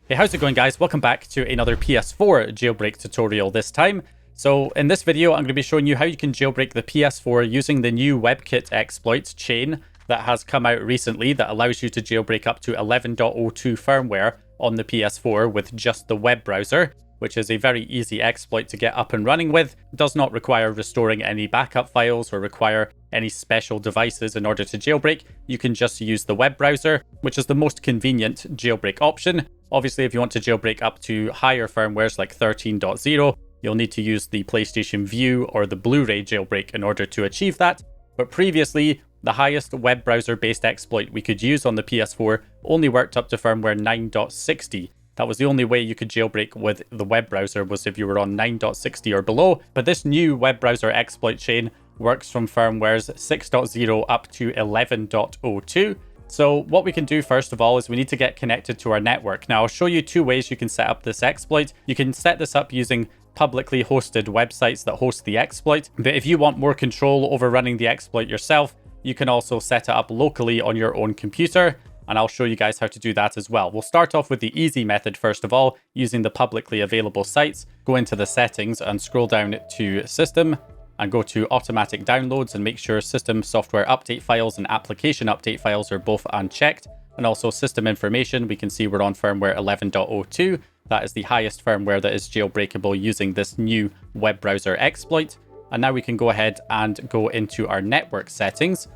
Hey, how's it going, guys? Welcome back to another PS4 jailbreak tutorial this time. So in this video, I'm going to be showing you how you can jailbreak the PS4 using the new WebKit exploits chain that has come out recently that allows you to jailbreak up to 11.02 firmware on the PS4 with just the web browser, which is a very easy exploit to get up and running with. It does not require restoring any backup files or require any special devices in order to jailbreak. You can just use the web browser, which is the most convenient jailbreak option. Obviously, if you want to jailbreak up to higher firmwares like 13.0, you'll need to use the PlayStation Vue or the Blu-ray jailbreak in order to achieve that. But previously, the highest web browser-based exploit we could use on the PS4 only worked up to firmware 9.60. That was the only way you could jailbreak with the web browser, was if you were on 9.60 or below. But this new web browser exploit chain works from firmwares 6.0 up to 11.02. So what we can do first of all is we need to get connected to our network. Now I'll show you two ways you can set up this exploit. You can set this up using publicly hosted websites that host the exploit. But if you want more control over running the exploit yourself, you can also set it up locally on your own computer. And I'll show you guys how to do that as well. We'll start off with the easy method first of all, using the publicly available sites. Go into the settings and scroll down to System and go to Automatic Downloads and make sure System Software Update Files and Application Update Files are both unchecked. And also System Information, we can see we're on firmware 11.02. That is the highest firmware that is jailbreakable using this new web browser exploit. And now we can go ahead and go into our network settings.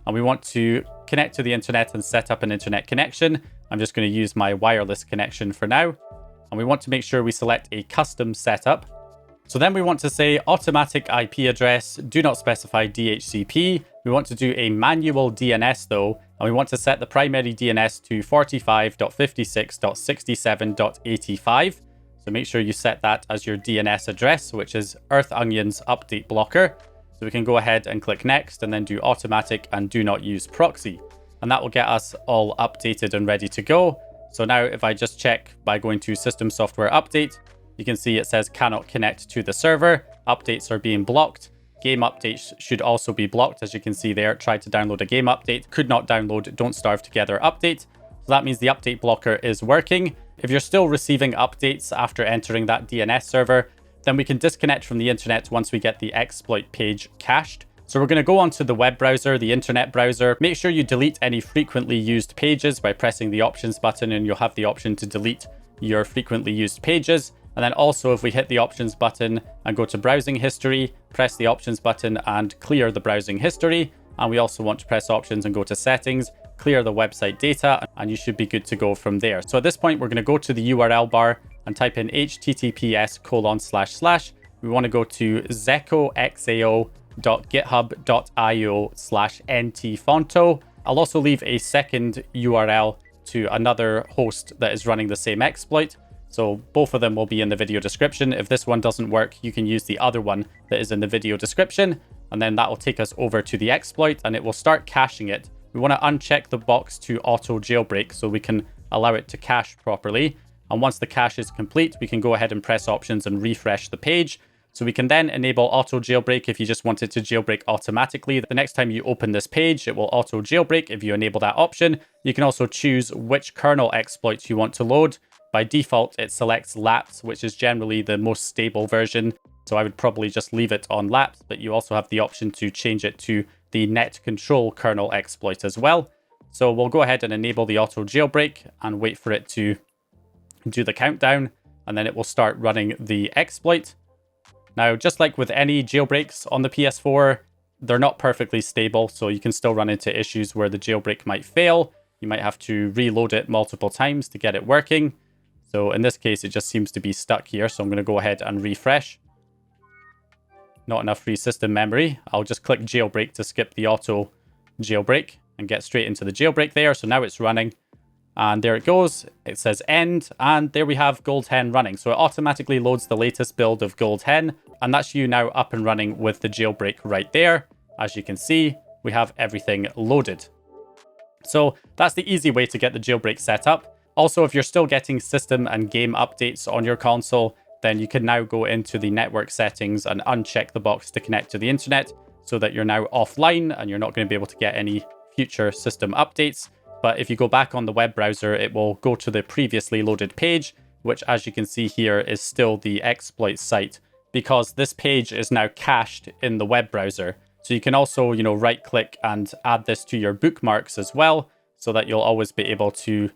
And we want to connect to the internet and set up an internet connection. I'm just going to use my wireless connection for now. And we want to make sure we select a custom setup. So then we want to say automatic IP address, do not specify DHCP. We want to do a manual DNS though, and we want to set the primary DNS to 45.56.67.85. So make sure you set that as your DNS address, which is Earth Onion's update blocker. So we can go ahead and click next and then do automatic and do not use proxy. And that will get us all updated and ready to go. So now if I just check by going to System Software Update, you can see it says cannot connect to the server. Updates are being blocked. Game updates should also be blocked. As you can see there, tried to download a game update, could not download Don't Starve Together update. So that means the update blocker is working. If you're still receiving updates after entering that DNS server, then we can disconnect from the internet once we get the exploit page cached. So we're going to go onto the web browser, the internet browser. Make sure you delete any frequently used pages by pressing the options button, and you'll have the option to delete your frequently used pages. And then also if we hit the options button and go to browsing history, press the options button and clear the browsing history. And we also want to press options and go to settings, clear the website data, and you should be good to go from there. So at this point, we're going to go to the URL bar and type in https:// we want to go to zecoxao.github.io/ntfonto. I'll also leave a second URL to another host that is running the same exploit. So both of them will be in the video description. If this one doesn't work, you can use the other one that is in the video description. And then that will take us over to the exploit and it will start caching it. We want to uncheck the box to auto jailbreak so we can allow it to cache properly. And once the cache is complete, we can go ahead and press options and refresh the page. So we can then enable auto jailbreak if you just want it to jailbreak automatically. The next time you open this page, it will auto jailbreak if you enable that option. You can also choose which kernel exploits you want to load. By default, it selects Laps, which is generally the most stable version. So I would probably just leave it on Laps, but you also have the option to change it to the net control kernel exploit as well. So we'll go ahead and enable the auto jailbreak and wait for it to do the countdown, and then it will start running the exploit. Now, just like with any jailbreaks on the PS4, they're not perfectly stable, so you can still run into issues where the jailbreak might fail. You might have to reload it multiple times to get it working. So in this case, it just seems to be stuck here. So I'm going to go ahead and refresh. Not enough free system memory. I'll just click jailbreak to skip the auto jailbreak and get straight into the jailbreak there. So now it's running. And there it goes. It says end. And there we have Gold Hen running. So it automatically loads the latest build of Gold Hen. And that's you now up and running with the jailbreak right there. As you can see, we have everything loaded. So that's the easy way to get the jailbreak set up. Also, if you're still getting system and game updates on your console, then you can now go into the network settings and uncheck the box to connect to the internet so that you're now offline and you're not going to be able to get any future system updates. But if you go back on the web browser, it will go to the previously loaded page, which as you can see here is still the exploit site, because this page is now cached in the web browser. So you can also, right click and add this to your bookmarks as well, so that you'll always be able to,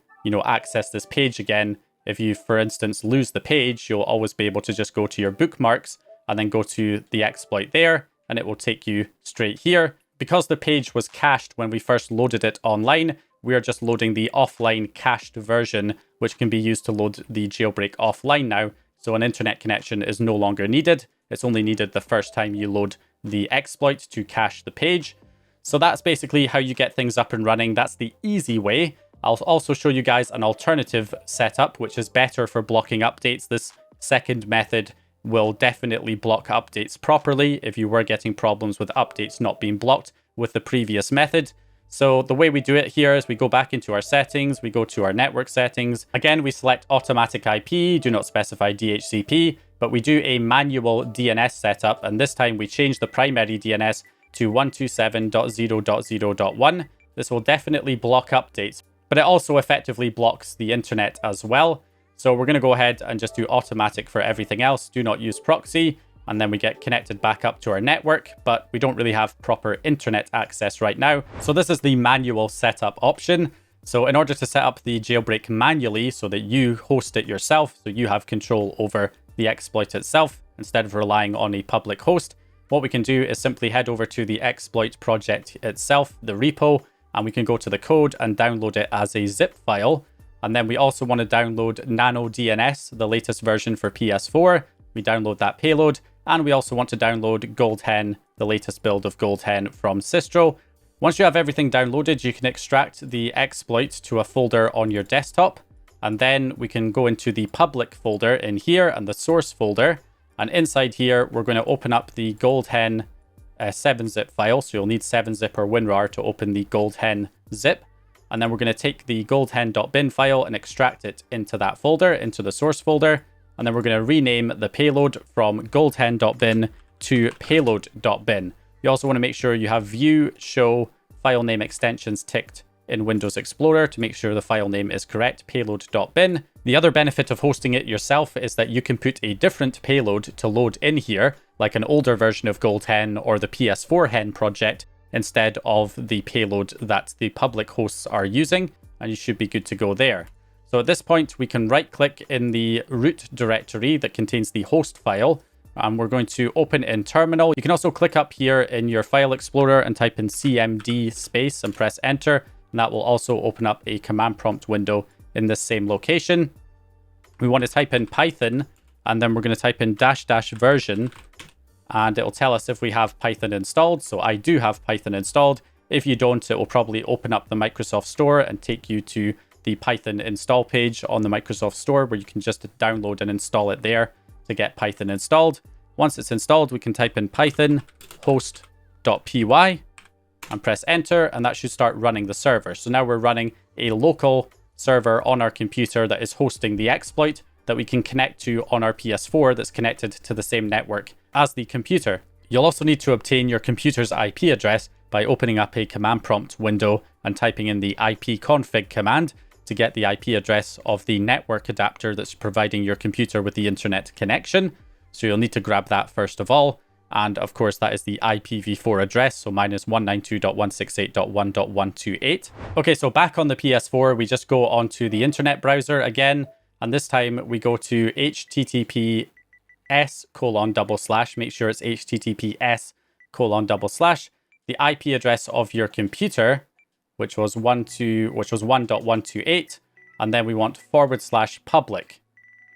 access this page again. If you, for instance, lose the page, you'll always be able to just go to your bookmarks and then go to the exploit there, and it will take you straight here. Because the page was cached when we first loaded it online, we are just loading the offline cached version, which can be used to load the jailbreak offline now. So an internet connection is no longer needed. It's only needed the first time you load the exploit to cache the page. So that's basically how you get things up and running. That's the easy way. I'll also show you guys an alternative setup, which is better for blocking updates. This second method will definitely block updates properly if you were getting problems with updates not being blocked with the previous method. So the way we do it here is we go back into our settings, we go to our network settings. Again, we select automatic IP, do not specify DHCP, but we do a manual DNS setup, and this time we change the primary DNS to 127.0.0.1. This will definitely block updates, but it also effectively blocks the internet as well. So we're going to go ahead and just do automatic for everything else. Do not use proxy. And then we get connected back up to our network, but we don't really have proper internet access right now. So this is the manual setup option. So in order to set up the jailbreak manually so that you host it yourself, so you have control over the exploit itself instead of relying on a public host, what we can do is simply head over to the exploit project itself, the repo, and we can go to the code and download it as a zip file. And then we also want to download NanoDNS, the latest version for PS4. We download that payload. And we also want to download GoldHen, the latest build of GoldHen from Sistro. Once you have everything downloaded, you can extract the exploit to a folder on your desktop. And then we can go into the public folder in here and the source folder. And inside here, we're going to open up the GoldHen 7-zip file. So you'll need 7-zip or WinRAR to open the GoldHen zip. And then we're going to take the goldhen.bin file and extract it into that folder, into the source folder. And then we're going to rename the payload from goldhen.bin to payload.bin. You also want to make sure you have view, show, file name extensions ticked in Windows Explorer to make sure the file name is correct, payload.bin. The other benefit of hosting it yourself is that you can put a different payload to load in here, like an older version of GoldHen or the PS4 Hen project, instead of the payload that the public hosts are using, and you should be good to go there. So at this point, we can right click in the root directory that contains the host file, and we're going to open in terminal. You can also click up here in your file explorer and type in cmd space and press enter, and that will also open up a command prompt window in this same location. We want to type in Python, and then we're going to type in -- version, and it'll tell us if we have Python installed. So I do have Python installed. If you don't, it will probably open up the Microsoft Store and take you to the Python install page on the Microsoft Store, where you can just download and install it there to get Python installed. Once it's installed, we can type in python host.py and press enter, and that should start running the server. So now we're running a local server on our computer that is hosting the exploit that we can connect to on our PS4 that's connected to the same network as the computer. You'll also need to obtain your computer's IP address by opening up a command prompt window and typing in the ipconfig command to get the IP address of the network adapter that's providing your computer with the internet connection. So you'll need to grab that first of all. And of course, that is the IPv4 address. So mine is 192.168.1.128. Okay, so back on the PS4, we just go onto the internet browser again. And this time we go to https:// make sure it's https:// the IP address of your computer, which was 1.128, and then we want /public.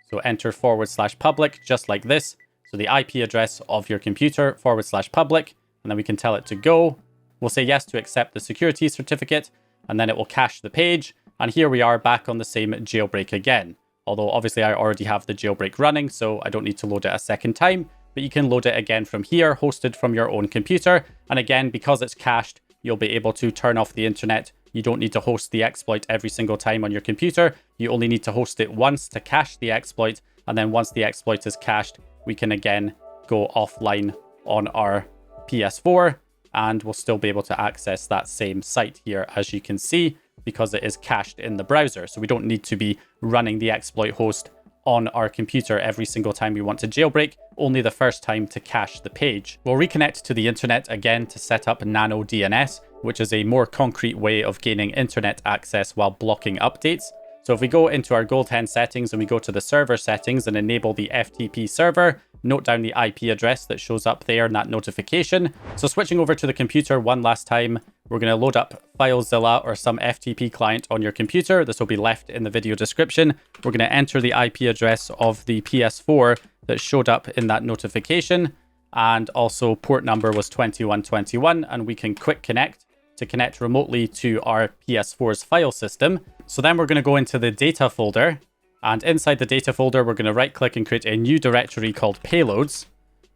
So enter /public, just like this. So the IP address of your computer, /public, and then we can tell it to go. We'll say yes to accept the security certificate, and then it will cache the page. And here we are back on the same jailbreak again. Although obviously I already have the jailbreak running, so I don't need to load it a second time, but you can load it again from here, hosted from your own computer. And again, because it's cached, you'll be able to turn off the internet. You don't need to host the exploit every single time on your computer. You only need to host it once to cache the exploit. And then once the exploit is cached, we can again go offline on our PS4, and we'll still be able to access that same site here, as you can see. because it is cached in the browser. So we don't need to be running the exploit host on our computer every single time we want to jailbreak, only the first time to cache the page. We'll reconnect to the internet again to set up NanoDNS, which is a more concrete way of gaining internet access while blocking updates. So if we go into our Gold Hen settings and we go to the server settings and enable the FTP server, note down the IP address that shows up there in that notification. So switching over to the computer one last time, we're going to load up FileZilla or some FTP client on your computer. This will be left in the video description. We're going to enter the IP address of the PS4 that showed up in that notification. And also port number was 2121, and we can quick connect to connect remotely to our PS4's file system. So then we're going to go into the data folder, and inside the data folder, we're going to right click and create a new directory called payloads.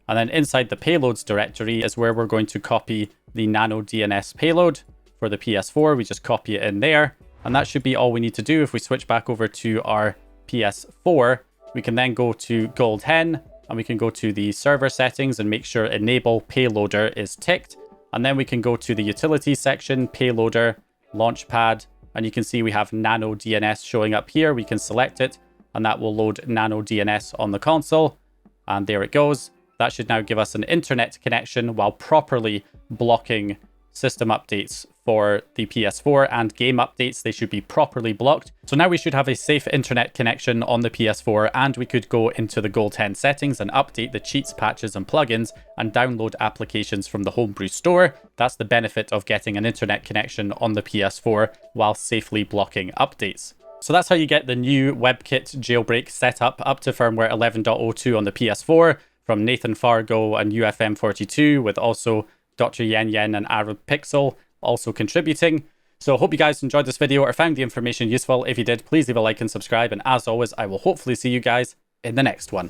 And then inside the payloads directory is where we're going to copy the NanoDNS payload for the PS4. We just copy it in there, and that should be all we need to do. If we switch back over to our PS4, we can then go to Gold Hen, and we can go to the server settings and make sure enable payloader is ticked. And then we can go to the utility section, payloader, launchpad, and you can see we have NanoDNS showing up here. We can select it, and that will load NanoDNS on the console. And there it goes. That should now give us an internet connection while properly blocking system updates for the PS4 and game updates. They should be properly blocked. So now we should have a safe internet connection on the PS4, and we could go into the Gold Hen settings and update the cheats, patches, and plugins and download applications from the Homebrew store. That's the benefit of getting an internet connection on the PS4 while safely blocking updates. So that's how you get the new WebKit Jailbreak setup up to firmware 11.02 on the PS4 from Nathan Fargo and UFM42, with also Dr. Yen Yen and Arab Pixel also contributing. So I hope you guys enjoyed this video or found the information useful. If you did, please leave a like and subscribe. And as always, I will hopefully see you guys in the next one.